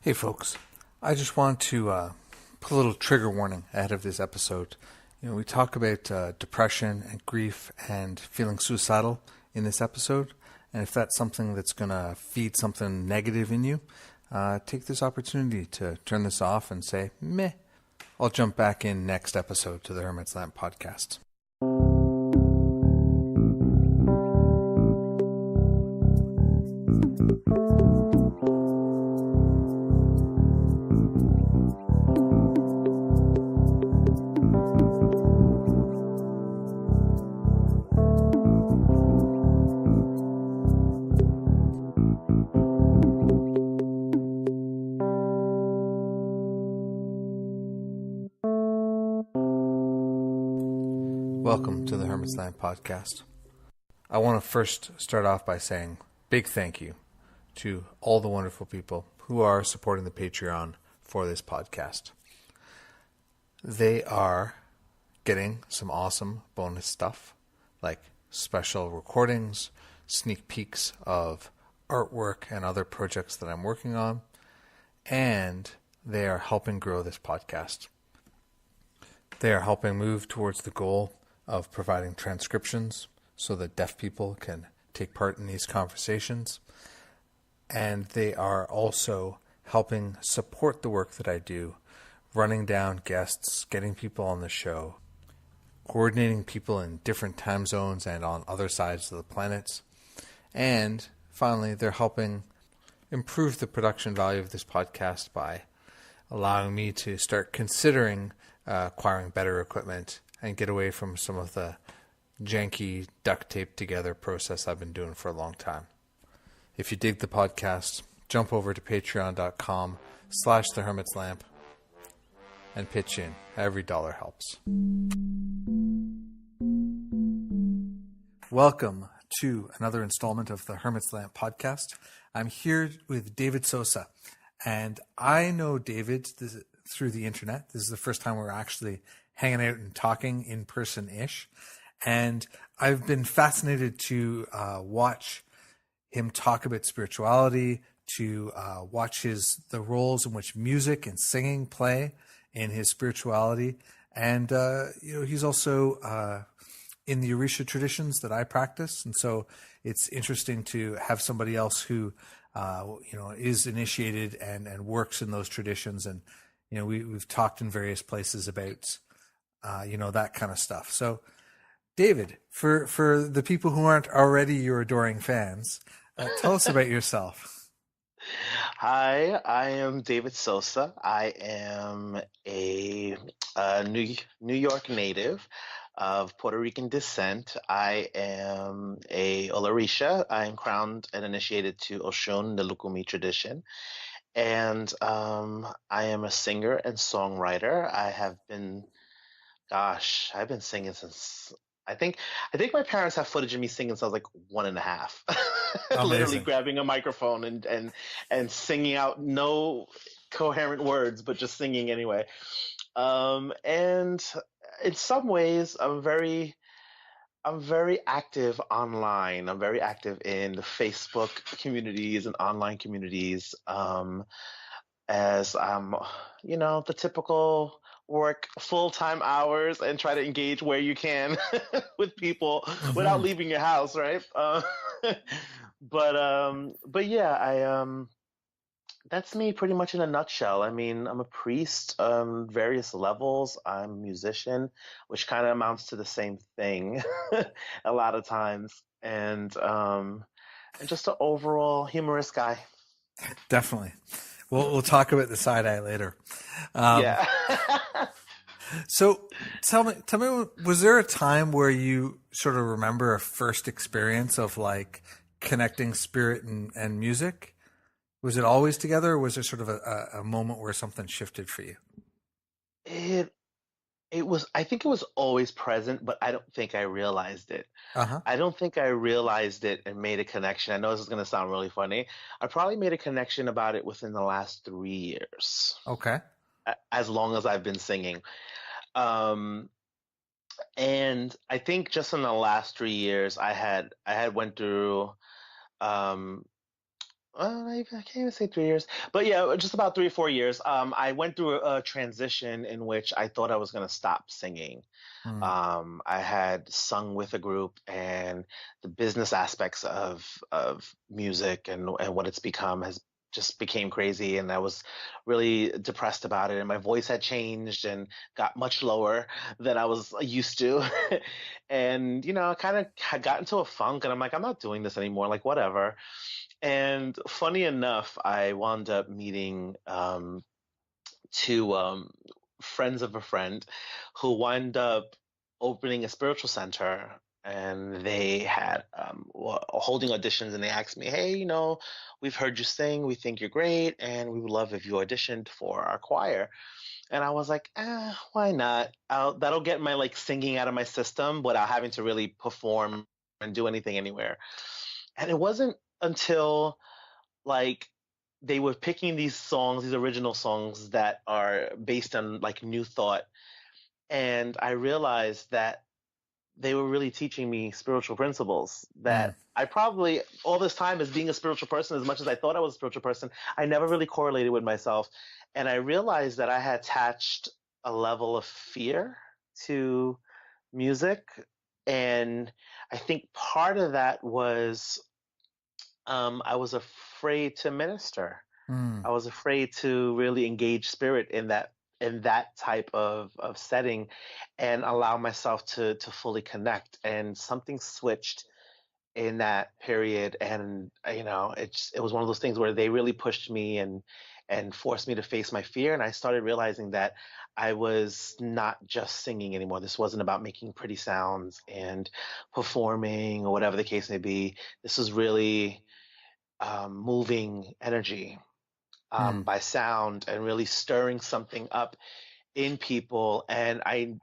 Hey folks, I just want to put a little trigger warning ahead of this episode. We talk about depression and grief and feeling suicidal in this episode, and if that's something that's going to feed something negative in you, take this opportunity to turn this off and say, meh. I'll jump back in next episode to the Hermit's Lamp podcast. Welcome to the Hermit's Lamp podcast. I want to first start off by saying big thank you to all the wonderful people who are supporting the Patreon for this podcast. They are getting some awesome bonus stuff like special recordings, sneak peeks of artwork and other projects that I'm working on, and they are helping grow this podcast. They are helping move towards the goal of providing transcriptions so that deaf people can take part in these conversations. And they are also helping support the work that I do, running down guests, getting people on the show, coordinating people in different time zones and on other sides of the planet. And finally, they're helping improve the production value of this podcast by allowing me to start considering acquiring better equipment and get away from some of the janky duct tape together process I've been doing for a long time. If you dig the podcast, jump over to patreon.com/thehermitslamp and pitch in. Every dollar helps. Welcome to another installment of the Hermit's Lamp podcast. I'm here with David Sosa, and I know David through the internet. This is the first time we're actually hanging out and talking in person-ish. And I've been fascinated to watch him talk about spirituality, to watch the roles in which music and singing play in his spirituality. And, he's also in the Orishas traditions that I practice. And so it's interesting to have somebody else who, is initiated and works in those traditions. And, we've talked in various places about that kind of stuff. So, David, for the people who aren't already your adoring fans, tell us about yourself. Hi, I am David Sosa. I am a New York native of Puerto Rican descent. I am a Orisha. I am crowned and initiated to Oshun, the Lukumi tradition. And I am a singer and songwriter. I've been singing since I think my parents have footage of me singing since I was like 1.5. Literally Amazing. grabbing a microphone and singing out no coherent words, but just singing anyway. And in some ways, I'm very active online. I'm very active in the Facebook communities and online communities. As I'm, the typical work full-time hours and try to engage where you can with people without leaving your house, right? But yeah, that's me pretty much in a nutshell. I mean, I'm a priest, various levels. I'm a musician, which kind of amounts to the same thing a lot of times, and just an overall humorous guy. Definitely. We'll talk about the side eye later. Yeah. So tell me, was there a time where you sort of remember a first experience of like connecting spirit and music? Was it always together, or was there sort of a moment where something shifted for you? I think it was always present, but I don't think I realized it. Uh-huh. I don't think I realized it and made a connection. I know this is going to sound really funny. I probably made a connection about it within the last 3 years, Okay. as long as I've been singing. And I think just in the last 3 years, I had went through I can't even say 3 years, but yeah, just about 3 or 4 years. I went through a transition in which I thought I was going to stop singing. Mm, I had sung with a group, and the business aspects of music and what it's become has just became crazy, and I was really depressed about it, and my voice had changed and got much lower than I was used to. And I kind of had got into a funk, and I'm like, I'm not doing this anymore, like whatever. And funny enough, I wound up meeting two friends of a friend who wind up opening a spiritual center. And they had holding auditions, and they asked me, "Hey, we've heard you sing. We think you're great, and we would love if you auditioned for our choir." And I was like, why not? That'll get my like singing out of my system without having to really perform and do anything anywhere. And it wasn't until like they were picking these songs, these original songs that are based on like new thought, and I realized that they were really teaching me spiritual principles mm, that I probably all this time as being a spiritual person, as much as I thought I was a spiritual person, I never really correlated with myself. And I realized that I had attached a level of fear to music. And I think part of that was I was afraid to minister. mm, I was afraid to really engage spirit in that type of setting and allow myself to fully connect. And something switched in that period, and it was one of those things where they really pushed me and forced me to face my fear. And I started realizing that I was not just singing anymore. This wasn't about making pretty sounds and performing or whatever the case may be. This was really moving energy mm, by sound and really stirring something up in people. And I,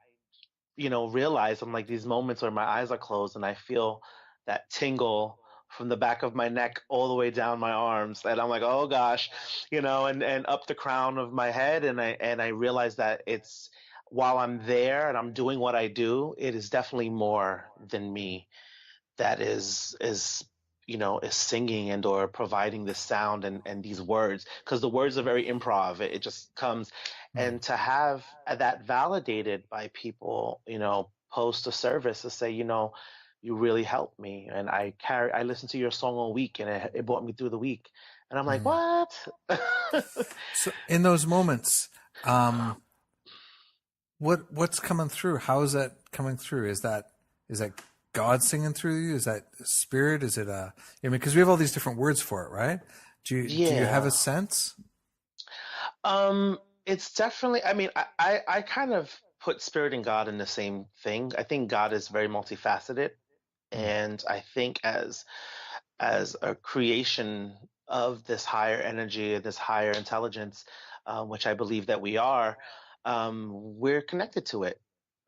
realize I'm like these moments where my eyes are closed and I feel that tingle from the back of my neck all the way down my arms. And I'm like, oh gosh, and up the crown of my head. And I realize that it's while I'm there and I'm doing what I do, it is definitely more than me that is singing and or providing this sound and these words, because the words are very improv. It just comes. mm. And to have that validated by people, post a service to say, you really helped me, and I listened to your song all week, and it brought me through the week. And I'm like, Mm. what? So in those moments, um, what's coming through? How is that coming through? Is that God singing through you? Is that spirit? Is it I mean, because we have all these different words for it, right? Do you have a Yeah. sense? Um, it's definitely, I mean, I kind of put spirit and God in the same thing. I think God is very multifaceted. Mm, And I think as a creation of this higher energy, this higher intelligence, which I believe that we are, we're connected to it.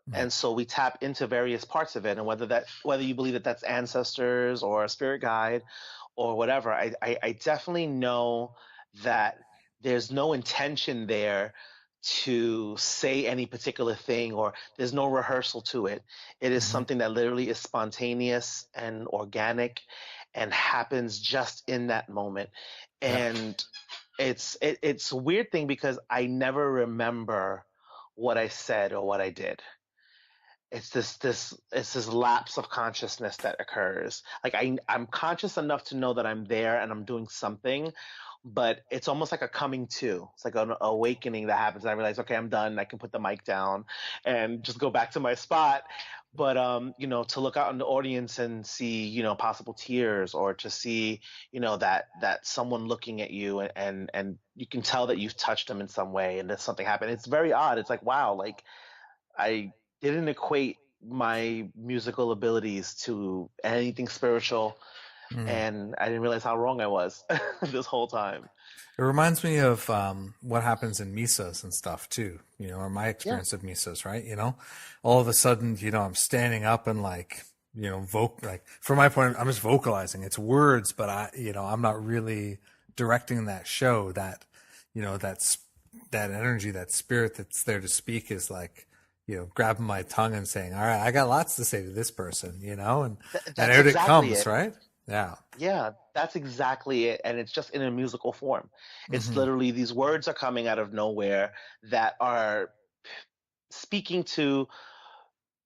mm, And so we tap into various parts of it. And whether you believe that that's ancestors or a spirit guide or whatever, I definitely know that there's no intention there to say any particular thing, or there's no rehearsal to it. It is hmm. something that literally is spontaneous and organic and happens just in that moment. Yeah. And it's a weird thing because I never remember what I said or what I did. It's this lapse of consciousness that occurs. Like I'm conscious enough to know that I'm there and I'm doing something, but it's almost like a coming to. It's like an awakening that happens. And I realize, okay, I'm done. I can put the mic down and just go back to my spot. But to look out in the audience and see, possible tears, or to see, that someone looking at you, and you can tell that you've touched them in some way and that something happened. It's very odd. It's like, wow, like I didn't equate my musical abilities to anything spiritual, Mm. and I didn't realize how wrong I was this whole time. It reminds me of what happens in misas and stuff too, or my Yeah. experience of misas, right? All of a sudden, I'm standing up and like, like from my point, I'm just vocalizing. It's words, but I'm not really directing that show. That's that energy, that spirit that's there to speak is like, grabbing my tongue and saying, "All right, I got lots to say to this person," and That's out it exactly comes, it. right? Yeah. Yeah, that's exactly it. And it's just in a musical form. It's Hmm. literally these words are coming out of nowhere that are speaking to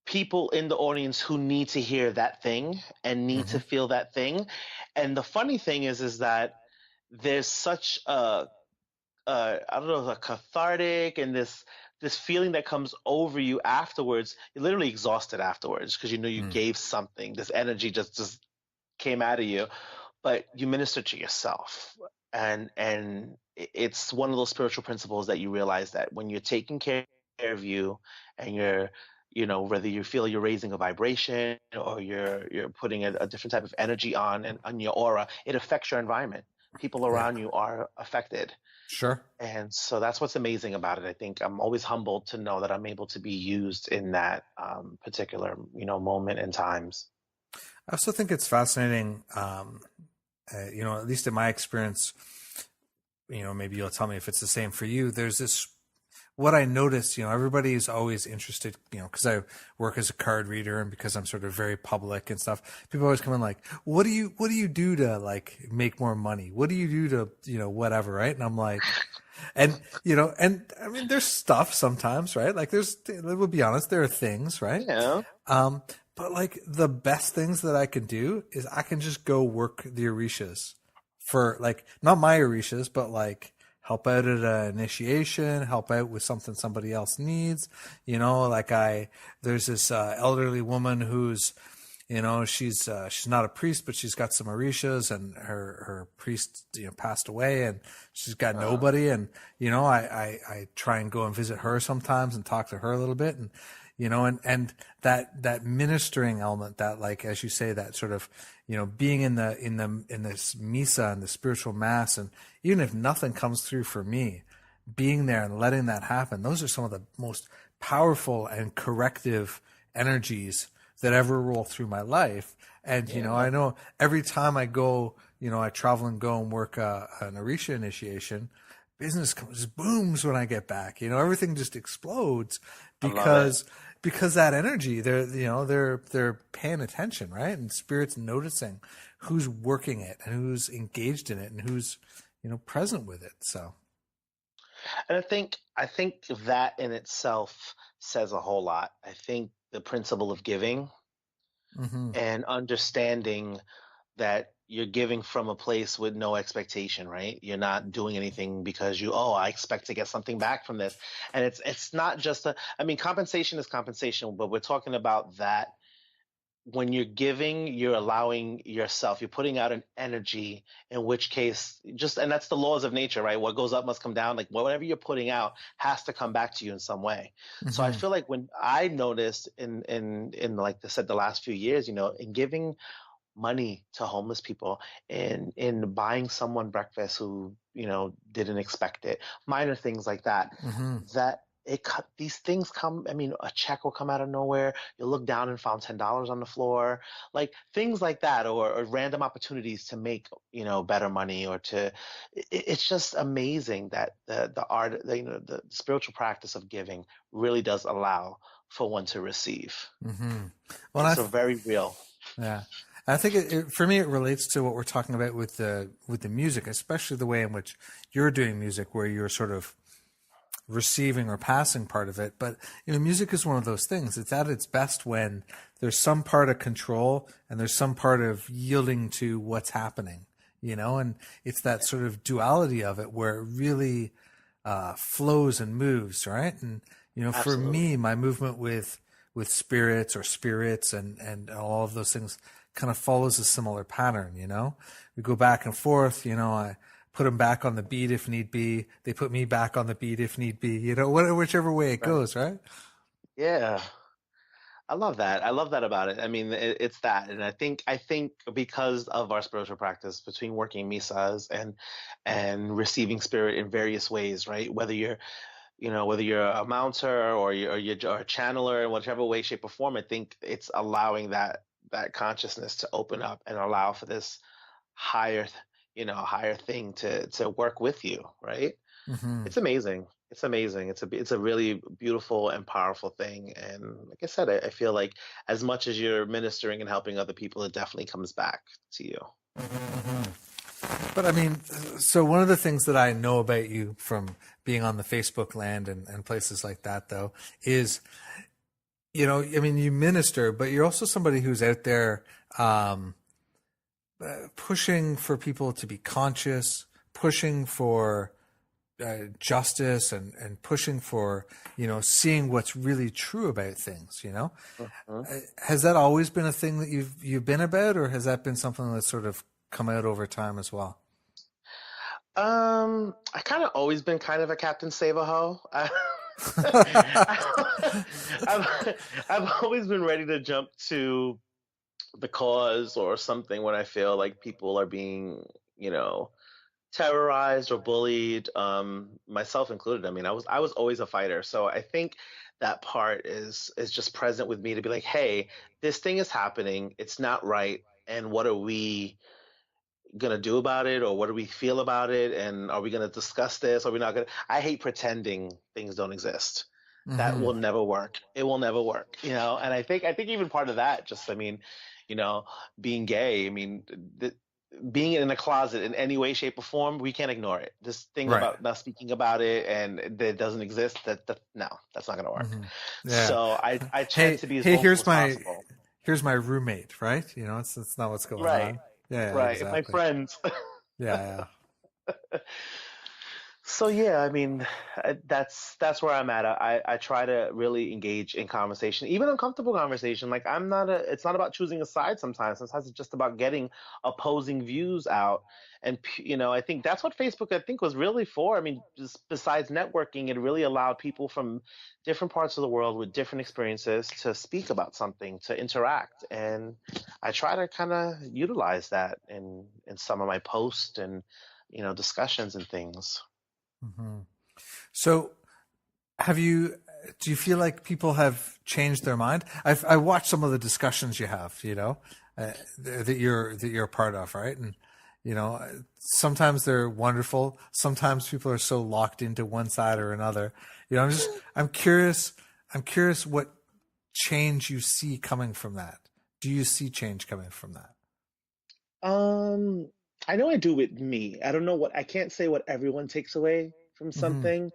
people in the audience who need to hear that thing and need to Hmm. feel that thing. And the funny thing is that there's such I don't know, a cathartic and this feeling that comes over you afterwards. You're literally exhausted afterwards because you know you Mm. gave something. This energy just came out of you, but you minister to yourself. And it's one of those spiritual principles that you realize that when you're taking care of you and you're, you know, whether you feel you're raising a vibration or you're putting a different type of energy on your aura, it affects your environment. People Yeah. around you are affected. Sure. And so that's what's amazing about it. I think I'm always humbled to know that I'm able to be used in that particular, you know, moment and times. I also think it's fascinating, at least in my experience, maybe you'll tell me if it's the same for you. There's this, what I noticed, everybody's always interested, because I work as a card reader and because I'm sort of very public and stuff. People always come in like, what do you do to like make more money? What do you do to, whatever, right? And I'm like, and I mean, there's stuff sometimes, right? Like we'll be honest, there are things, right? Yeah. Um, but like the best things that I can do is I can just go work the Orishas for like, not my Orishas, but like help out at an initiation, help out with something somebody else needs. There's this elderly woman who's, she's not a priest, but she's got some Orishas, and her priest, passed away, and she's got Uh, nobody. And, I try and go and visit her sometimes and talk to her a little bit. And, and that ministering element, that, like, as you say, that sort of, being in this misa and the spiritual mass, and even if nothing comes through for me, being there and letting that happen, those are some of the most powerful and corrective energies that ever roll through my life. And, yeah. I know every time I go, I travel and go and work an Orisha initiation, business comes booms when I get back. Everything just explodes I love it. because that energy, they're paying attention, right? And spirit's noticing who's working it and who's engaged in it and who's, present with it. So, And I think that in itself says a whole lot. I think the principle of giving hmm, and understanding that you're giving from a place with no expectation, right? You're not doing anything because I expect to get something back from this. And it's not just I mean, compensation is compensation, but we're talking about that when you're giving, you're allowing yourself, you're putting out an energy, in which case, and that's the laws of nature, right? What goes up must come down. Like whatever you're putting out has to come back to you in some way. So I hmm, feel like when I noticed in like I said, the last few years, in giving money to homeless people, in buying someone breakfast who, didn't expect it, minor things like that, hmm. that these things come. I mean, a check will come out of nowhere. You'll look down and found $10 on the floor, like things like that, or random opportunities to make, better money, or to. It's just amazing that the art, the spiritual practice of giving really does allow for one to receive. Hmm. Well, It's a very real. yeah, I think for me it relates to what we're talking about with the music, especially the way in which you're doing music, where you're sort of receiving or passing part of it. But music is one of those things. It's at its best when there's some part of control and there's some part of yielding to what's happening. And it's that sort of duality of it where it really flows and moves, right? And for Absolutely. me, my movement with spirits or spirits and all of those things kind of follows a similar pattern. We go back and forth. I put them back on the beat if need be. They put me back on the beat if need be. Whichever way it Right. goes, right? Yeah. I love that. I love that about it. I mean, it's that, and I think because of our spiritual practice, between working misas and receiving spirit in various ways, right? Whether you're a mounter or a channeler in whichever way, shape, or form, I think it's allowing that consciousness to open up and allow for this higher, higher thing to work with you, right? Hmm. It's amazing. It's amazing. It's a really beautiful and powerful thing. And like I said, I feel like as much as you're ministering and helping other people, it definitely comes back to you. But I mean, so one of the things that I know about you from being on the Facebook land and places like that, though, is, I mean, you minister, but you're also somebody who's out there pushing for people to be conscious, pushing for justice, and pushing for, seeing what's really true about things. Mhm. Has that always been a thing that you've been about, or has that been something that's sort of come out over time as well? I kind of always been kind of a Captain Save-A-Ho. I've always been ready to jump to the cause or something when I feel like people are being, you know, terrorized or bullied, myself included. I mean, I was always a fighter, so I think that part is just present with me to be like, hey, this thing is happening, it's not right, and what are we gonna do about it, or what do we feel about it, and are we gonna discuss this? Are we not gonna? I hate pretending things don't exist. That Hmm. will never work. It will never work, And I think even part of that, just I mean, you know, being gay. I mean, being in a closet in any way, shape, or form, we can't ignore it. This thing Right. about not speaking about it and that it doesn't exist, that no, that's not gonna work. Hmm. Yeah. So I tend Hey, to be as hey, vocal as possible. here's my roommate, right? It's not what's going Right, on. Yeah, right. My exactly. friends. Yeah, So yeah, I mean, that's where I'm at. I try to really engage in conversation, even uncomfortable conversation. Like I'm not a. It's not about choosing a side. Sometimes it's just about getting opposing views out. And I think that's what Facebook I think was really for. I mean, just besides networking, it really allowed people from different parts of the world with different experiences to speak about something, to interact. And I try to kind of utilize that in some of my posts and discussions and things. yeah. So, have you? Do you feel like people have changed their mind? I watched some of the discussions you have, that you're a part of, right? And sometimes they're wonderful. Sometimes people are so locked into one side or another. I'm curious. I'm curious what change you see coming from that. Do you see change coming from that? Um, I know I do with me. I don't know what I can't say what everyone takes away from Hmm. something.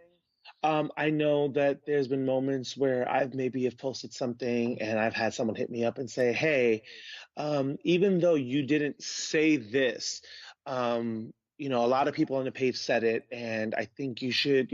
I know that there's been moments where I've maybe have posted something and I've had someone hit me up and say, "Hey, even though you didn't say this, a lot of people on the page said it, and I think you should,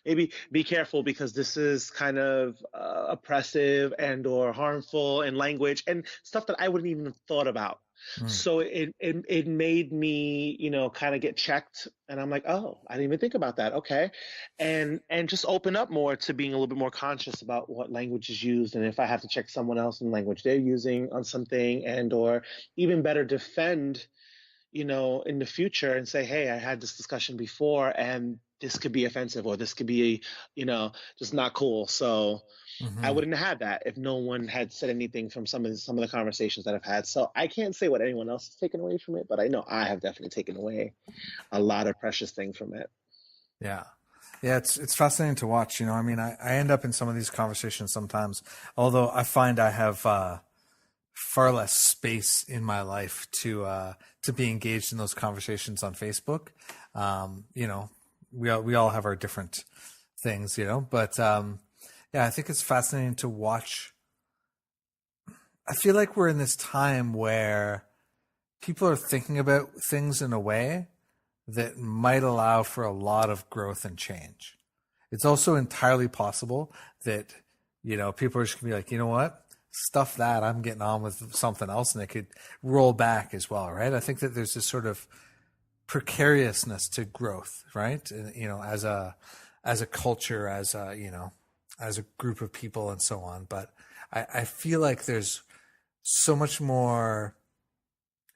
maybe be careful because this is kind of oppressive and or harmful in language and stuff that I wouldn't even have thought about." Mm. So it made me, kind of get checked, and I'm like, oh, I didn't even think about that. Okay, and just open up more to being a little bit more conscious about what language is used, and if I have to check someone else in language they're using on something, and or even better defend, in the future and say, hey, I had this discussion before, and this could be offensive, or this could be, just not cool. So I Hmm. wouldn't have had that if no one had said anything from some of the conversations that I've had. So I can't say what anyone else has taken away from it, but I know I have definitely taken away a lot of precious things from it. Yeah. Yeah, it's fascinating to watch. I mean, I end up in some of these conversations sometimes, although I find I have far less space in my life to be engaged in those conversations on Facebook. We all have our different things, but yeah, I think it's fascinating to watch. I feel like we're in this time where people are thinking about things in a way that might allow for a lot of growth and change. It's also entirely possible that, people are just gonna be like, you know what? Stuff that, I'm getting on with something else, and it could roll back as well, right? I think that there's this sort of precariousness to growth, right? As a culture, as a group of people and so on. But I feel like there's so much more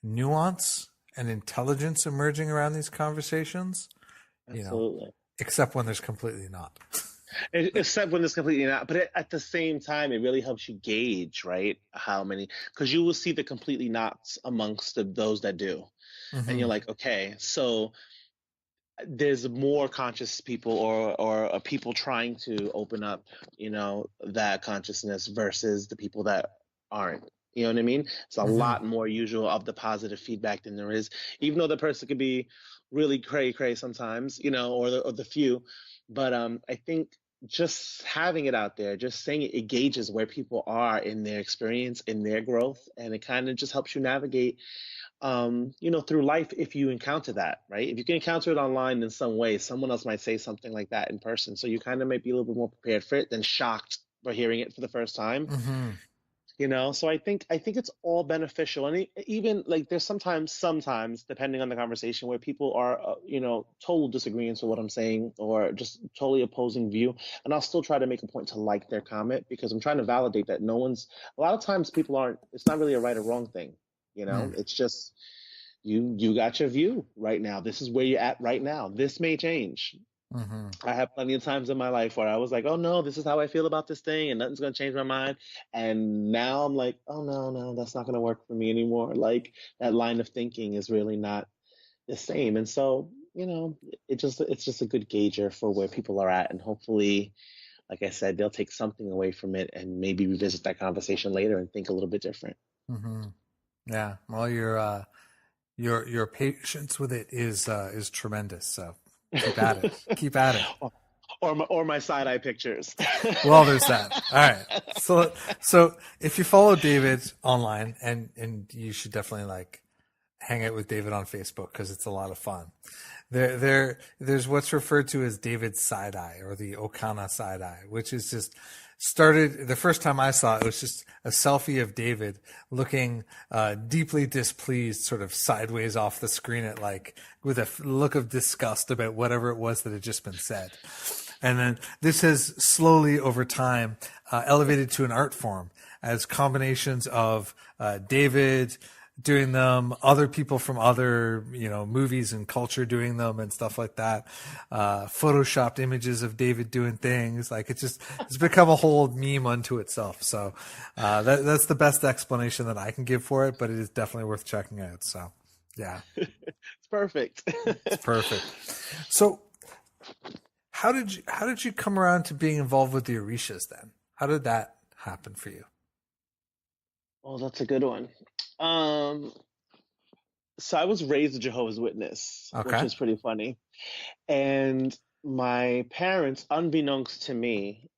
nuance and intelligence emerging around these conversations, you know, Absolutely. except when there's completely not. Except when it's completely not. But at the same time, it really helps you gauge, right? How many, because you will see the completely nots amongst those that do. And Hmm. you're like, okay, so there's more conscious people or people trying to open up, that consciousness versus the people that aren't. You know what I mean? It's a Hmm. lot more usual of the positive feedback than there is, even though the person could be really cray sometimes, or the few. But I think just having it out there, just saying it gauges where people are in their experience, in their growth, and it kind of just helps you navigate through life if you encounter that, right? If you can encounter it online in some way, someone else might say something like that in person. So you kind of might be a little bit more prepared for it than shocked by hearing it for the first time. Hmm. So I think it's all beneficial. And even like there's sometimes depending on the conversation where people are total disagreements with what I'm saying or just totally opposing view, and I'll still try to make a point to like their comment because I'm trying to validate that no one's a lot of times people aren't it's not really a right or wrong thing. It's just you got your view right now. This is where you're at right now. This may change. Hmm. I have plenty of times in my life where I was like, oh no, this is how I feel about this thing, and nothing's gonna change my mind. And now I'm like, oh no, no, that's not gonna work for me anymore. Like that line of thinking is really not the same. And so, it's just a good gauger for where people are at, and hopefully, like I said, they'll take something away from it and maybe revisit that conversation later and think a little bit different. Hmm. Yeah. Well, your patience with it is tremendous. So keep at it. Keep at it. or my side eye pictures. Well, there's that. All right. So if you follow David online, and you should definitely like hang out with David on Facebook because it's a lot of fun. There's what's referred to as David's side eye or the Okana side eye, which is just started the first time I saw it. It was just a selfie of David looking deeply displeased, sort of sideways off the screen at like with a look of disgust about whatever it was that had just been said. And then this has slowly over time elevated to an art form as combinations of David doing them, other people from other, movies and culture doing them and stuff like that. Photoshopped images of David doing things. Like it's become a whole meme unto itself. So, that's the best explanation that I can give for it, but it is definitely worth checking out. So yeah, It's perfect. it's perfect. So how did you come around to being involved with the Orishas then? How did that happen for you? Oh, that's a good one. Um, so I was raised a Jehovah's Witness, which Okay. was pretty funny. And my parents, unbeknownst to me,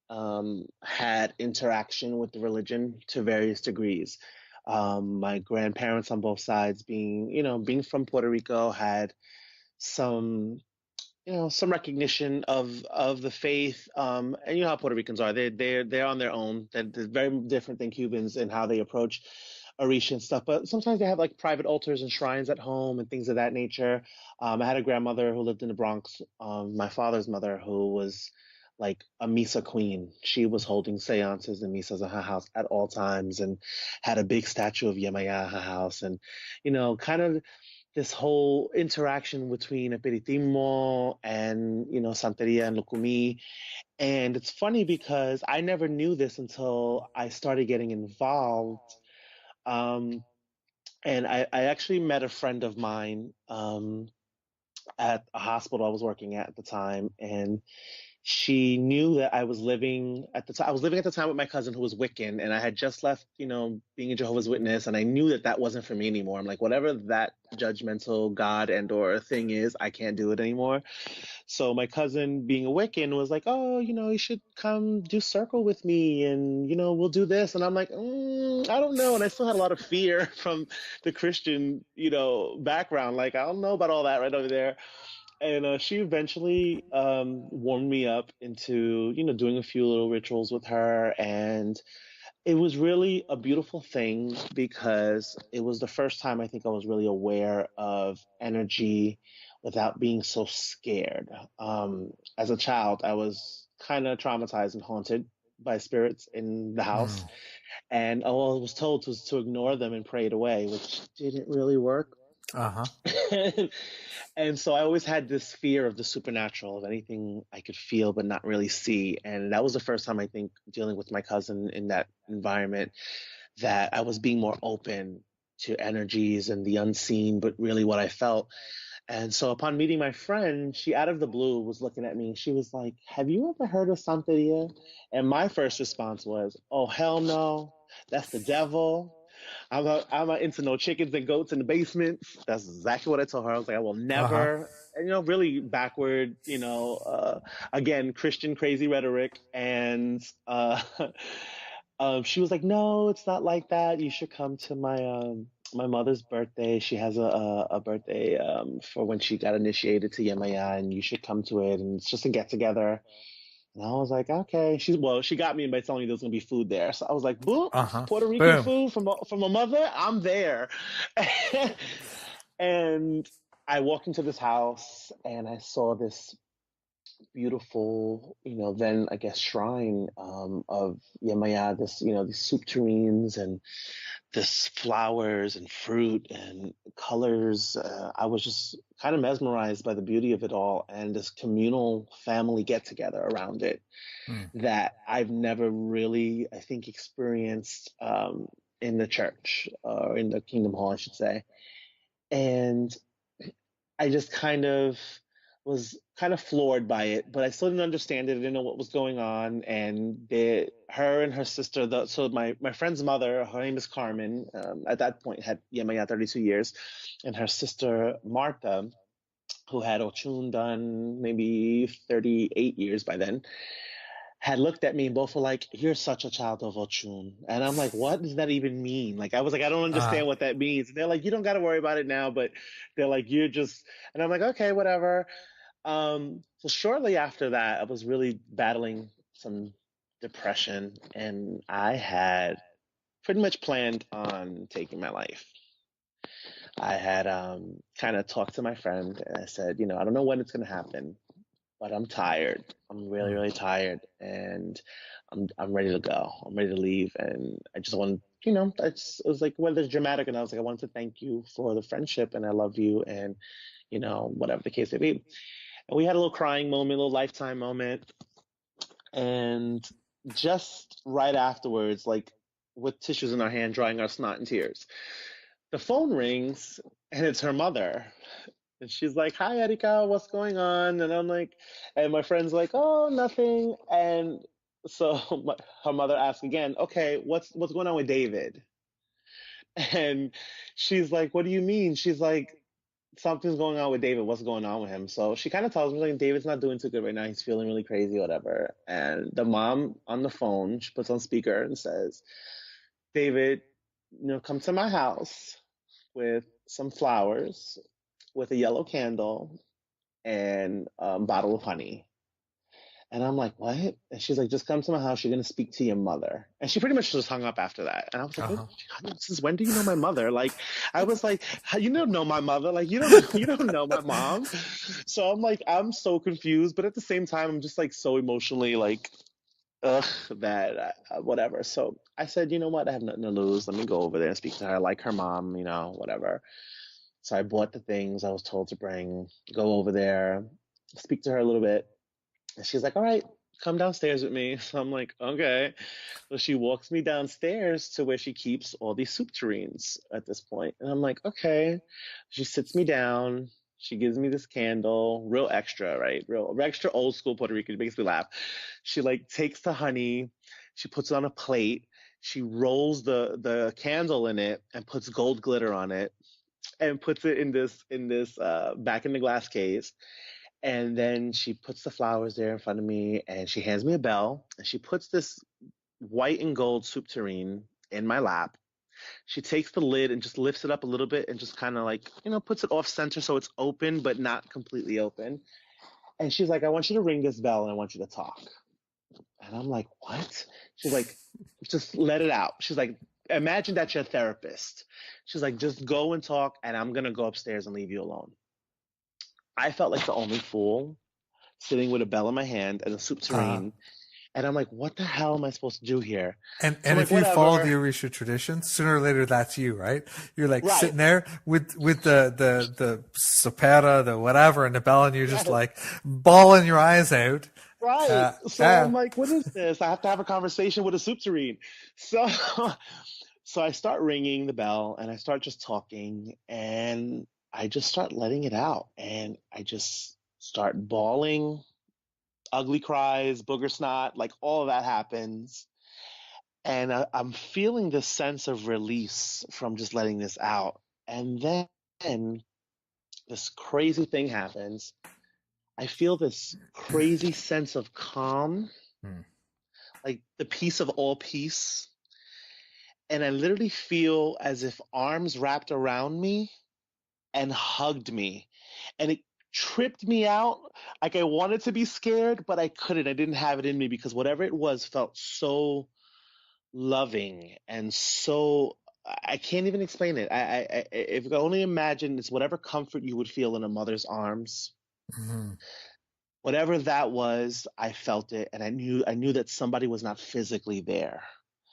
had interaction with the religion to various degrees. My grandparents on both sides, being from Puerto Rico, had some some recognition of the faith. And you know how Puerto Ricans are. They're on their own. They're very different than Cubans in how they approach Orisha and stuff. But sometimes they have like private altars and shrines at home and things of that nature. I had a grandmother who lived in the Bronx, my father's mother, who was like a Misa queen. She was holding seances and misas in her house at all times and had a big statue of Yemaya in her house. And, kind of this whole interaction between Aperitimo and Santeria and Lukumi. And it's funny because I never knew this until I started getting involved. Um, and I actually met a friend of mine at a hospital I was working at the time, and she knew that I was living at the time. I was living at the time with my cousin who was Wiccan, and I had just left, being a Jehovah's Witness, and I knew that that wasn't for me anymore. I'm like, whatever that judgmental God and or thing is, I can't do it anymore. So my cousin, being a Wiccan, was like, oh, you should come do circle with me, and we'll do this. And I'm like, I don't know. And I still had a lot of fear from the Christian, background. Like, I don't know about all that right over there. And she eventually warmed me up into, doing a few little rituals with her. And it was really a beautiful thing because it was the first time I think I was really aware of energy without being so scared. As a child, I was kind of traumatized and haunted by spirits in the house. Mm. And all I was told was to ignore them and pray it away, which didn't really work. Uh-huh. And so I always had this fear of the supernatural, of anything I could feel but not really see. And that was the first time I think dealing with my cousin in that environment that I was being more open to energies and the unseen, but really what I felt. And so upon meeting my friend, she out of the blue was looking at me. She was like, "Have you ever heard of Santeria?" And my first response was, "Oh, hell no. That's the devil. I'm not into no chickens and goats in the basements." That's exactly what I told her. I was like, I will Uh-huh. never, and, really backward, again, Christian crazy rhetoric. And she was like, "No, it's not like that. You should come to my mother's birthday. She has a birthday for when she got initiated to Yemaya, and you should come to it. And it's just a get together." And I was like, okay. She got me by telling me there was gonna be food there. So I was like, boop, Uh-huh. Puerto Rican Boom. food from a mother. I'm there. And I walked into this house and I saw this beautiful, then I guess shrine of Yemaya, these soup tureens and this flowers and fruit and colors. I was just kind of mesmerized by the beauty of it all and this communal family get together around it Mm. that I've never really, I think, experienced in the church or in the Kingdom Hall, I should say. And I just kind of was kind of floored by it, but I still didn't understand it. I didn't know what was going on. And her and her sister, so my friend's mother, her name is Carmen, at that point had Yemaya 32 years, and her sister Martha, who had Oshun done maybe 38 years by then, had looked at me and both were like, "You're such a child of Oshun." And I'm like, "What does that even mean?" Like, I was like, "I don't Uh, understand what that means." And they're like, "You don't got to worry about it now," but they're like, "You're just," and I'm like, "Okay, whatever." So shortly after that, I was really battling some depression and I had pretty much planned on taking my life. I had kind of talked to my friend and I said, I don't know when it's going to happen, but I'm tired. I'm really, mm. really tired, and I'm ready to go. I'm ready to leave, and I just want, it was like whether it's dramatic, and I was like, I wanted to thank you for the friendship, and I love you, and whatever the case may be. And we had a little crying moment, a little lifetime moment, and just right afterwards, like with tissues in our hand, drying our snot and tears, the phone rings, and it's her mother. And she's like, "Hi, Erika, what's going on?" And I'm like, and my friend's like, "Oh, nothing." And so her mother asks again, "Okay, what's going on with David?" And she's like, "What do you mean?" She's like, "Something's going on with David. What's going on with him?" So she kind of tells me like, "David's not doing too good right now. He's feeling really crazy, whatever." And the mom on the phone, she puts on speaker and says, "David, come to my house with some flowers, with a yellow candle, and a bottle of honey." And I'm like, "What?" And she's like, "Just come to my house. You're gonna speak to your mother." And she pretty much just hung up after that. And I was like, "What? Uh-huh. Since when do you know my mother?" Like, I was like, "How you don't know my mother? Like, you don't know my mom." So I'm like, I'm so confused, but at the same time, I'm just like so emotionally like, ugh, that whatever. So I said, "You know what? I have nothing to lose. Let me go over there and speak to her, like her mom, whatever." So I bought the things I was told to bring, go over there, speak to her a little bit. And she's like, "All right, come downstairs with me." So I'm like, "Okay." So she walks me downstairs to where she keeps all these soup tureens at this point. And I'm like, "Okay." She sits me down. She gives me this candle, real extra, right? Real extra old school Puerto Rican. It makes me laugh. She like takes the honey, she puts it on a plate, she rolls the candle in it and puts gold glitter on it and puts it in this back in the glass case, and then she puts the flowers there in front of me and she hands me a bell and she puts this white and gold soup tureen in my lap. She takes the lid and just lifts it up a little bit and just kind of like, puts it off center so it's open but not completely open. And she's like, "I want you to ring this bell and I want you to talk." And I'm like, "What?" She's like, "Just let it out." She's like, "Imagine that you're a therapist." She's like, "Just go and talk and I'm going to go upstairs and leave you alone." I felt like the only fool sitting with a bell in my hand and a soup Uh-huh. tureen. And I'm like, "What the hell am I supposed to do here?" And So I'm and like, if you follow the "Whatever." Orisha tradition, sooner or later that's you, right? You're like Right. sitting there with the sopera, the whatever, and the bell, and you're just Yes. like bawling your eyes out. Right. So I'm Yeah. like, "What is this? I have to have a conversation with a soup tureen." So, so I start ringing the bell and I start just talking. And I just start letting it out, and I just start bawling, ugly cries, booger snot, like all of that happens. And I'm feeling this sense of release from just letting this out. And then this crazy thing happens. I feel this crazy sense of calm, Mm. like the peace of all peace. And I literally feel as if arms wrapped around me and hugged me. And it tripped me out. Like I wanted to be scared, but I couldn't. I didn't have it in me because whatever it was felt so loving and so I can't even explain it. If you can only imagine, it's whatever comfort you would feel in a mother's arms. Hmm. Whatever that was, I felt it, and I knew that somebody was not physically there,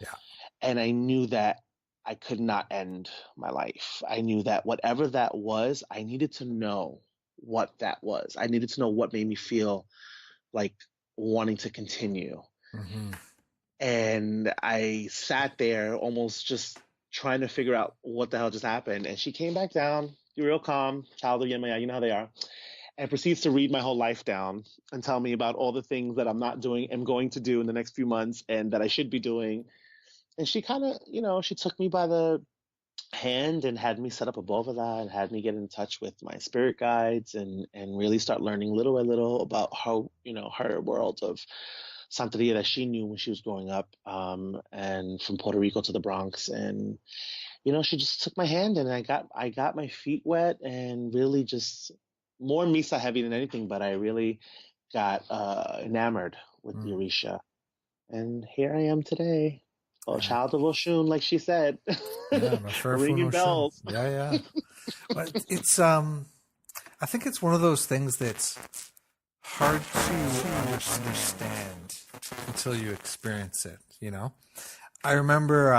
Yeah. and I knew that I could not end my life. I knew that whatever that was, I needed to know what that was. I needed to know what made me feel like wanting to continue. Hmm. And I sat there almost just trying to figure out what the hell just happened. And she came back down, real calm, child of Yemaya, you know how they are, and proceeds to read my whole life down and tell me about all the things that I'm not doing, am going to do in the next few months, and that I should be doing. And she kind of, she took me by the hand and had me set up a bovada and had me get in touch with my spirit guides and really start learning little by little about how, her world of Santeria that she knew when she was growing up, and from Puerto Rico to the Bronx. And she just took my hand, and I got my feet wet, and really just more misa heavy than anything, but I really got enamored with the Mm. Orisha. And here I am today. Oh, Yeah. child of Oshun, like she said. Yeah. I'm a fair Ringing Oshun. bells. Yeah. Yeah. But it's I think it's one of those things that's hard to understand until you experience it. I remember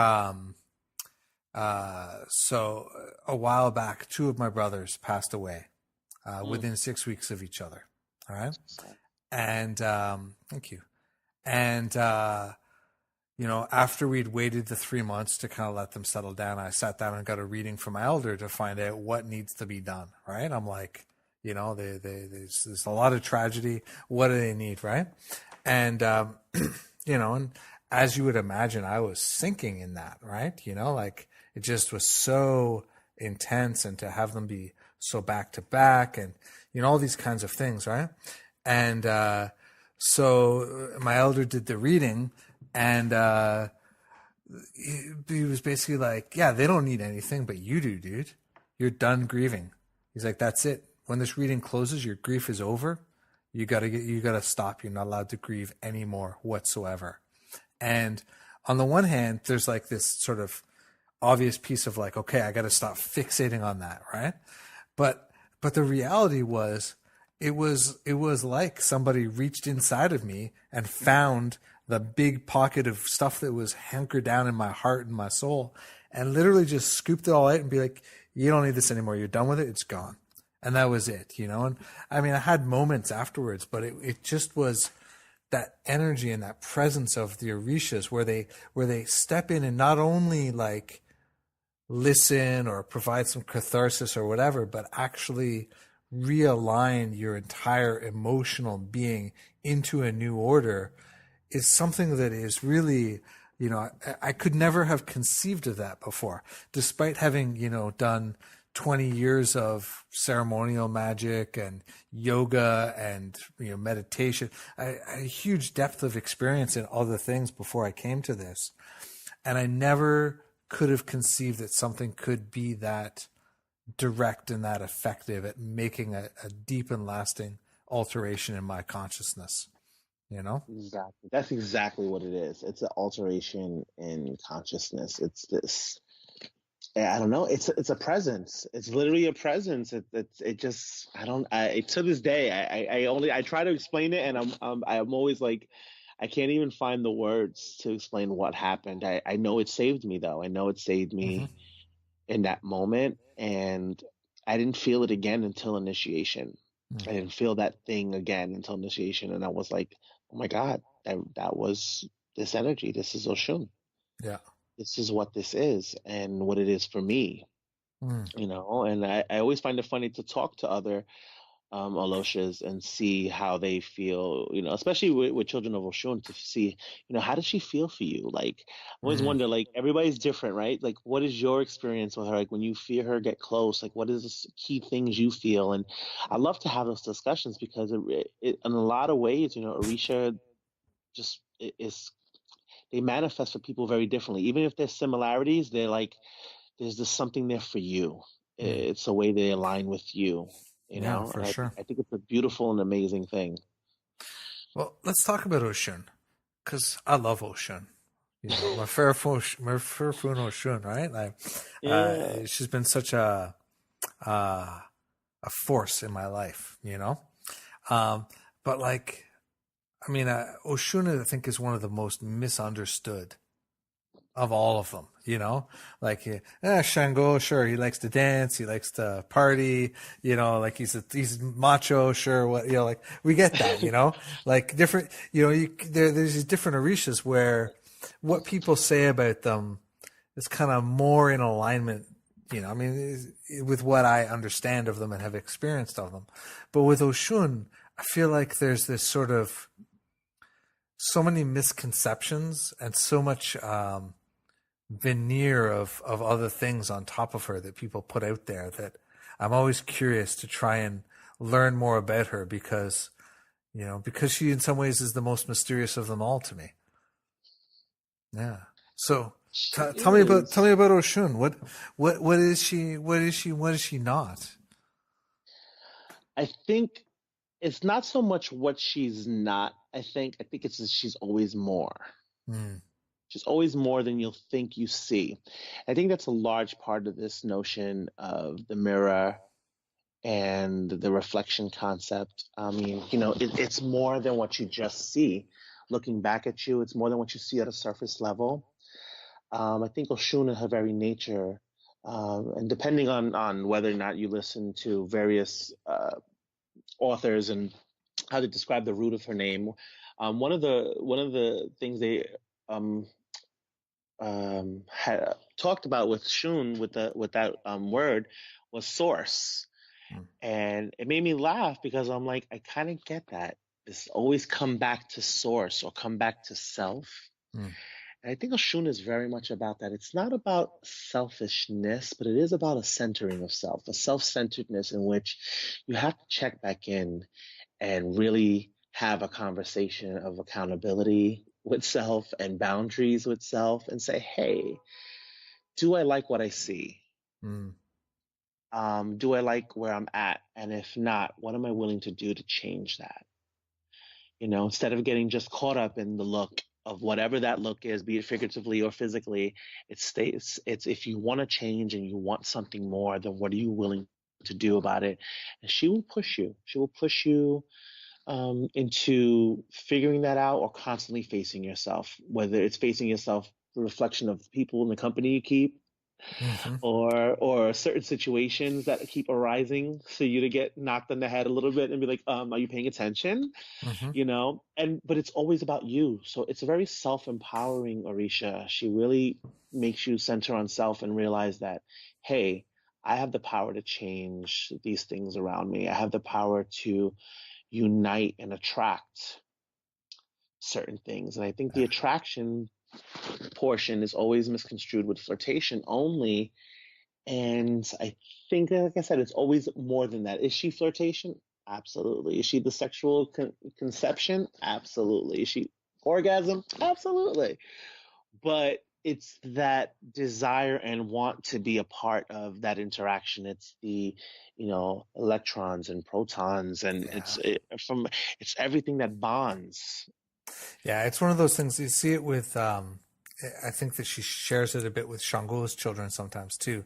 so a while back, two of my brothers passed away Mm. within 6 weeks of each other. All right. So, And thank you. And after we'd waited the 3 months to kind of let them settle down, I sat down and got a reading from my elder to find out what needs to be done. Right. I'm like, there's a lot of tragedy. What do they need? Right. And, and as you would imagine, I was sinking in that. Right. Like it just was so intense, and to have them be so back to back, and, all these kinds of things. Right. And, so my elder did the reading, and he was basically like, yeah, they don't need anything, but you do, dude. You're done grieving. He's like, that's it. When this reading closes, your grief is over. You gotta stop. You're not allowed to grieve anymore whatsoever. And on the one hand, there's like this sort of obvious piece of like, okay, I gotta stop fixating on that, right? But the reality was, it was like somebody reached inside of me and found the big pocket of stuff that was hunkered down in my heart and my soul, and literally just scooped it all out and be like, you don't need this anymore. You're done with it. It's gone. And that was it. And I mean, I had moments afterwards, but it just was that energy and that presence of the Orishas where they step in and not only like listen or provide some catharsis or whatever, but actually realign your entire emotional being into a new order, is something that is really, I could never have conceived of that before, despite having, done 20 years of ceremonial magic and yoga and, meditation, a huge depth of experience in other things before I came to this. And I never could have conceived that something could be that direct and that effective at making a deep and lasting alteration in my consciousness, exactly. That's exactly what it is. It's an alteration in consciousness. It's this. I don't know. It's a presence. It's literally a presence. It just. I don't. To this day, I try to explain it, and I'm always like, I can't even find the words to explain what happened. I know it saved me though. I know it saved Mm-hmm. me in that moment, and I didn't feel it again until initiation. Mm. I didn't feel that thing again until initiation, and I was like, oh my God, that was this energy. This is Oshun. Yeah. This is what this is, and what it is for me. Mm, And I always find it funny to talk to other Aloshas and see how they feel, especially with children of Oshun to see, how does she feel for you? Like, I always mm, wonder, like, everybody's different, right? Like, what is your experience with her? Like, when you feel her get close, like, what is the key things you feel? And I love to have those discussions because in a lot of ways, Orisha just is, they manifest for people very differently. Even if there's similarities, they're like, there's just something there for you. mm. It's a way they align with you, Yeah, and for I think sure. I think it's a beautiful and amazing thing. Well, let's talk about Oshun, because I love Oshun. My fair phone Oshun, right? Like, Yeah, she's been such uh, a force in my life, Um, but like, I mean, Oshun, I think, is one of the most misunderstood of all of them, like, Shango, sure, he likes to dance, he likes to party, like he's macho, sure, what, like we get that, like different, there's these different Orishas where what people say about them is kind of more in alignment, I mean, with what I understand of them and have experienced of them. But with Oshun, I feel like there's this sort of so many misconceptions and so much veneer of other things on top of her that people put out there that I'm always curious to try and learn more about her because she in some ways is the most mysterious of them all to me. Yeah. So she tell is. me about Oshun. What is she? What is she? What is she not? I think it's not so much what she's not. I think it's that she's always more. Mm, She's always more than you'll think you see. I think that's a large part of this notion of the mirror and the reflection concept. I mean, it's more than what you just see. Looking back at you, it's more than what you see at a surface level. I think Oshun in her very nature, and depending on whether or not you listen to various authors and how to describe the root of her name, one of the things they um, had talked about with Shun with that word was source, mm, and it made me laugh because I'm like, I kind of get that. It's always come back to source or come back to self. mm. And I think Oshun is very much about that. It's not about selfishness, but it is about a centering of self, a self-centeredness in which you have to check back in and really have a conversation of accountability with self and boundaries with self and say, hey, do I like what I see? Mm. Do I like where I'm at? And if not, what am I willing to do to change that? Instead of getting just caught up in the look of whatever that look is, be it figuratively or physically, it's if you want to change and you want something more, then what are you willing to do about it? And she will push you. She will push you into figuring that out or constantly facing yourself, whether it's facing yourself, the reflection of people in the company you keep, Mm-hmm. or certain situations that keep arising for you to get knocked on the head a little bit and be like, are you paying attention? Mm-hmm. And but it's always about you. So it's a very self-empowering Orisha. She really makes you center on self and realize that, hey, I have the power to change these things around me. I have the power to unite and attract certain things. And I think the attraction portion is always misconstrued with flirtation only. And I think, like I said, it's always more than that. Is she flirtation? Absolutely. Is she the sexual conception? Absolutely. Is she orgasm? Absolutely. But it's that desire and want to be a part of that interaction. It's the, electrons and protons, and Yeah. it's everything that bonds. Yeah, it's one of those things. You see it with, I think that she shares it a bit with Shango's children sometimes too.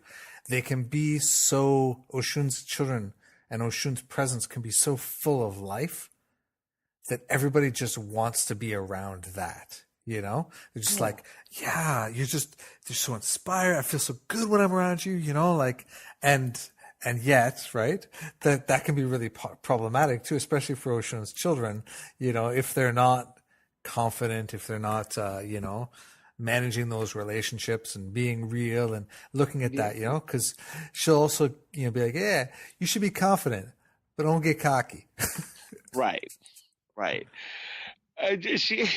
They can be so, Oshun's children and Oshun's presence can be so full of life that everybody just wants to be around that. They're just Yeah. like, yeah, they're so inspired. I feel so good when I'm around you, like, and, and yet, right, that can be really problematic too, especially for Oshun's children, if they're not confident, if they're not, managing those relationships and being real and looking at that, because she'll also, be like, yeah, you should be confident, but don't get cocky. Right. Right. She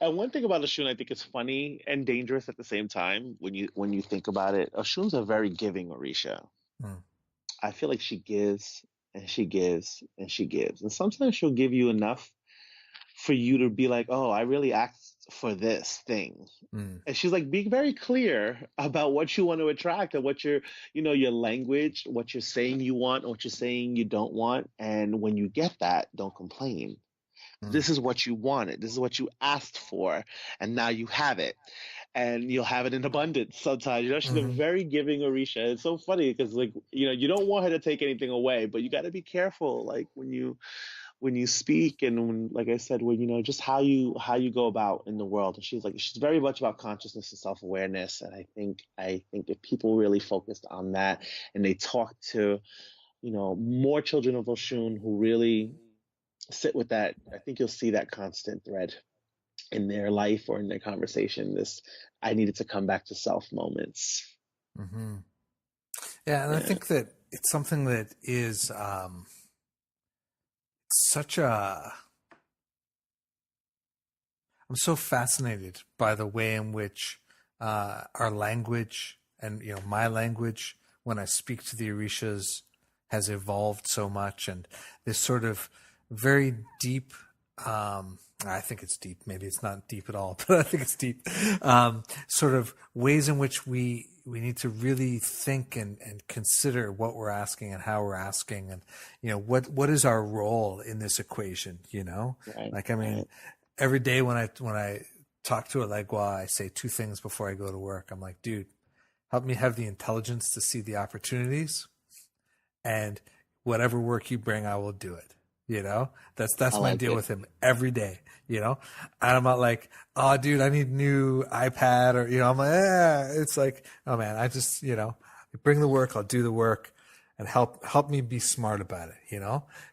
and one thing about Oshun, I think is funny and dangerous at the same time when you think about it. Oshun's a very giving Orisha. Mm. I feel like she gives and she gives and she gives, and sometimes she'll give you enough for you to be like, oh, I really asked for this thing. Mm. And she's like being very clear about what you want to attract and what your language, what you're saying you want, and what you're saying you don't want. And when you get that, don't complain. This is what you wanted. This is what you asked for. And now you have it. And you'll have it in abundance sometimes. She's a very giving Orisha. It's so funny because you don't want her to take anything away, but you got to be careful like when you speak and when, like I said, when just how you go about in the world. And she's very much about consciousness and self-awareness. And I think if people really focused on that and they talk to, more children of Oshun who really sit with that, I think you'll see that constant thread in their life or in their conversation. This I needed to come back to self moments. Mm-hmm. Yeah, and I think that it's something that is such a. I'm so fascinated by the way in which our language and my language when I speak to the Orishas has evolved so much, and this sort of very deep, I think it's deep, maybe it's not deep at all, but I think it's deep, sort of ways in which we need to really think and consider what we're asking and how we're asking, and what is our role in this equation, Right, like, I mean, right. Every day when I talk to a Legua, I say two things before I go to work. I'm like, dude, help me have the intelligence to see the opportunities, and whatever work you bring, I will do it. That's my deal with him every day, and I'm not like, oh dude, I need a new iPad, or, I'm like, it's like, oh man, I just, bring the work, I'll do the work, and help me be smart about it,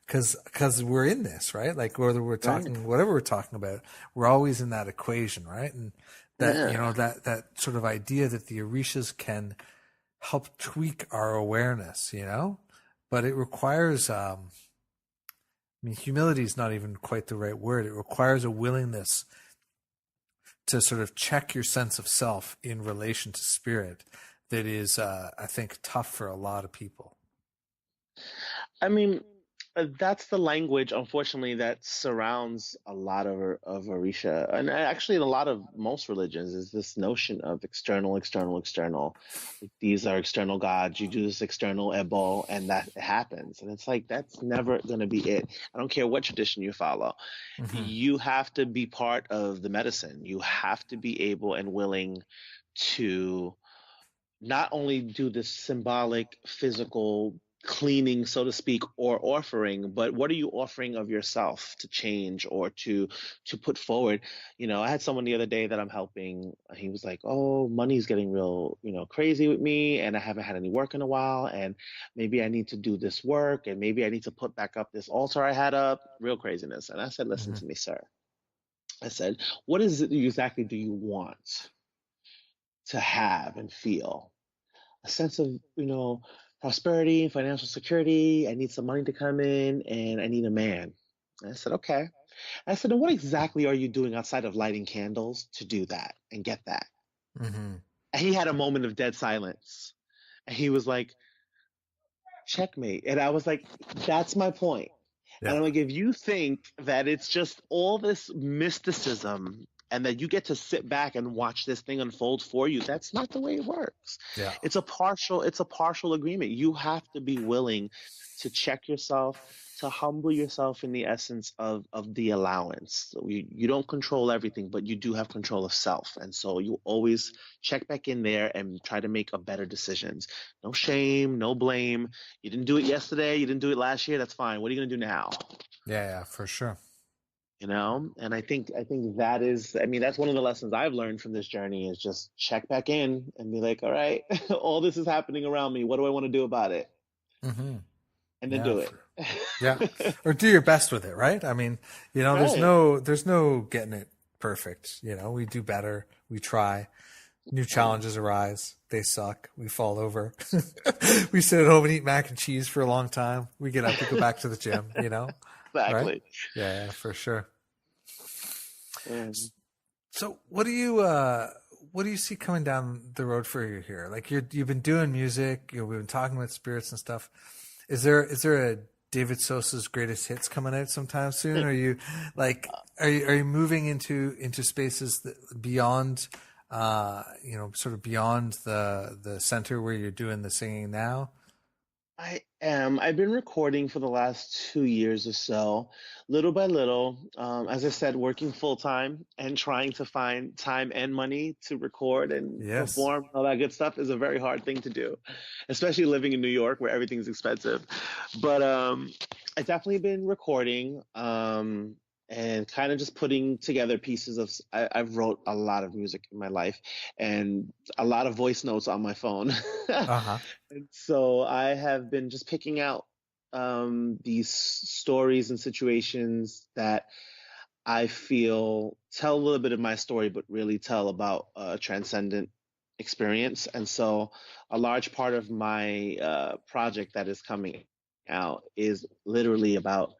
cause we're in this, right? Like whether we're talking, whatever we're talking about, we're always in that equation, right? And that, that sort of idea that the Orishas can help tweak our awareness, but it requires, humility is not even quite the right word. It requires a willingness to sort of check your sense of self in relation to spirit that is, I think, tough for a lot of people. I mean, that's the language, unfortunately, that surrounds a lot of Orisha, and actually in a lot of most religions is this notion of external. Like, these are external gods. You do this external ebo, and that happens. And it's like that's never going to be it. I don't care what tradition you follow. Mm-hmm. You have to be part of the medicine. You have to be able and willing to not only do this symbolic, physical cleaning, so to speak, or offering, but what are you offering of yourself to change or to put forward? I had someone the other day that I'm helping. He was like, oh, money's getting real, crazy with me, and I haven't had any work in a while, and maybe I need to do this work, and maybe I need to put back up this altar I had up, real craziness. And I said, listen to me, sir. I said, what is it exactly do you want to have and feel? A sense of, prosperity and financial security. I need some money to come in, and I need a man. And I said, okay. I said, and what exactly are you doing outside of lighting candles to do that and get that? Mm-hmm. And he had a moment of dead silence. And he was like, checkmate. And I was like, that's my point. Yeah. And I'm like, if you think that it's just all this mysticism and that you get to sit back and watch this thing unfold for you, that's not the way it works. Yeah. It's a partial agreement. You have to be willing to check yourself, to humble yourself in the essence of the allowance. So you don't control everything, but you do have control of self. And so you always check back in there and try to make a better decisions. No shame, no blame. You didn't do it yesterday. You didn't do it last year. That's fine. What are you going to do now? Yeah, for sure. And I think that is, that's one of the lessons I've learned from this journey is just check back in and be like, all right, all this is happening around me. What do I want to do about it? Mm-hmm. And then do it. Yeah. Or do your best with it, right? Right. There's no getting it perfect. We do better. We try. New challenges arise. They suck. We fall over. We sit at home and eat mac and cheese for a long time. We get up, we go back to the gym, Exactly. Right? Yeah, for sure. And So what do you see coming down the road for you here? Like you've been doing music, we've been talking with spirits and stuff. Is there a David Sosa's greatest hits coming out sometime soon? Are you are you moving into spaces that beyond sort of beyond the center where you're doing the singing now? I am. I've been recording for the last 2 years or so, little by little. As I said, working full time and trying to find time and money to record and Yes. perform, all that good stuff is a very hard thing to do, especially living in New York where everything's expensive. But I've definitely been recording. And kind of just putting together pieces of. I've wrote a lot of music in my life, and a lot of voice notes on my phone. Uh-huh. And so I have been just picking out these stories and situations that I feel tell a little bit of my story, but really tell about a transcendent experience. And so a large part of my project that is coming out is literally about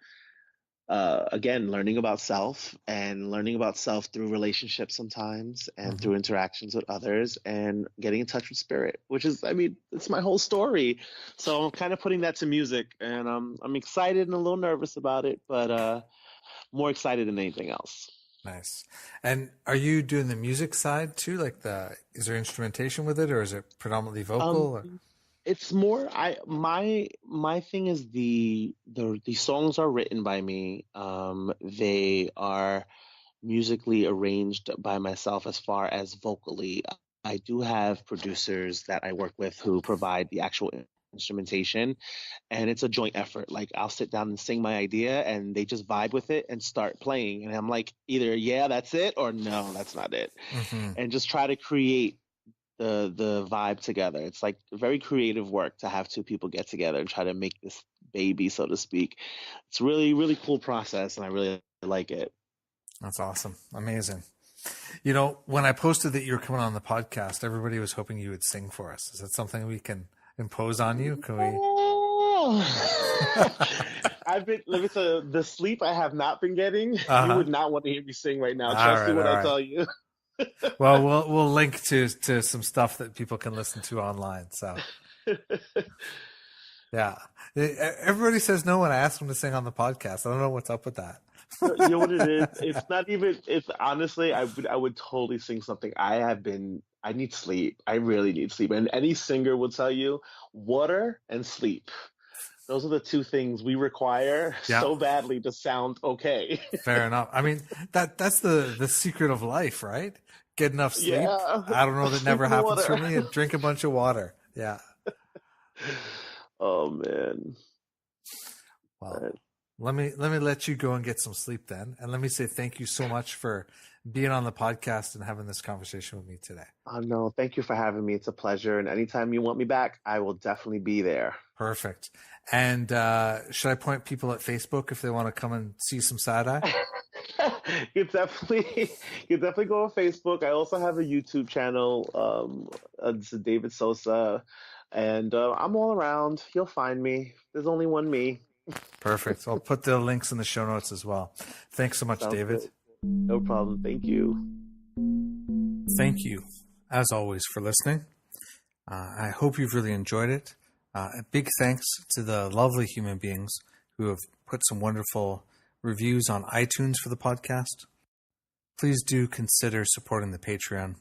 again, learning about self and learning about self through relationships sometimes and Hmm. through interactions with others and getting in touch with spirit, which is, I mean, it's my whole story. So I'm kind of putting that to music, and I'm excited and a little nervous about it, but more excited than anything else. Nice. And are you doing the music side too? Is there instrumentation with it, or is it predominantly vocal? Um, Or? it's more my thing is the songs are written by me. They are musically arranged by myself as far as vocally. I do have producers that I work with who provide the actual instrumentation, and it's a joint effort. Like I'll sit down and sing my idea, and they just vibe with it and start playing. And I'm like, either yeah, that's it, or no, that's not it. Hmm. And just try to create the vibe together. It's like very creative work to have two people get together and try to make this baby, so to speak. It's really, really cool process, and I really like it. That's awesome. Amazing. When I posted that you were coming on the podcast, everybody was hoping you would sing for us. Is that something we can impose on you? Can we? Oh. Let me tell you, the sleep I have not been getting, you Uh-huh. would not want to hear me sing right now. All Trust me right, when all I right. tell you. Well, we'll link to some stuff that people can listen to online. So yeah, everybody says no when I ask them to sing on the podcast. I don't know what's up with that. You know what it is? It's not even, it's honestly, I would totally sing something. I need sleep. I really need sleep. And any singer will tell you water and sleep. Those are the two things we require Yeah, so badly to sound okay. fair enough. I mean, that's the secret of life, right? Get enough sleep. Yeah, I don't know, that sleep never and happens for water. me. And drink a bunch of water. Yeah. Oh man. Well, let me let you go and get some sleep then, and let me say thank you so much for being on the podcast and having this conversation with me today. Oh no, thank you for having me. It's a pleasure. And anytime you want me back, I will definitely be there. Perfect. And should I point people at Facebook if they want to come and see some side eye? you definitely you definitely go on Facebook. I also have a YouTube channel. It's David Sosa, and I'm all around. You'll find me. There's only one me. Perfect. I'll put the links in the show notes as well. Thanks so much, Sounds David. good. No problem. Thank you. Thank you, as always, for listening. I hope you've really enjoyed it. A big thanks to the lovely human beings who have put some wonderful reviews on iTunes for the podcast. Please do consider supporting the Patreon.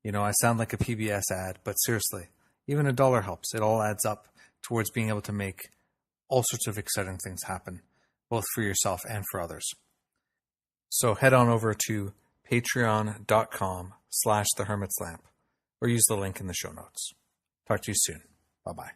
I sound like a PBS ad, but seriously, even $1 helps. It all adds up towards being able to make all sorts of exciting things happen, both for yourself and for others. So head on over to patreon.com/thehermitslamp or use the link in the show notes. Talk to you soon. Bye-bye.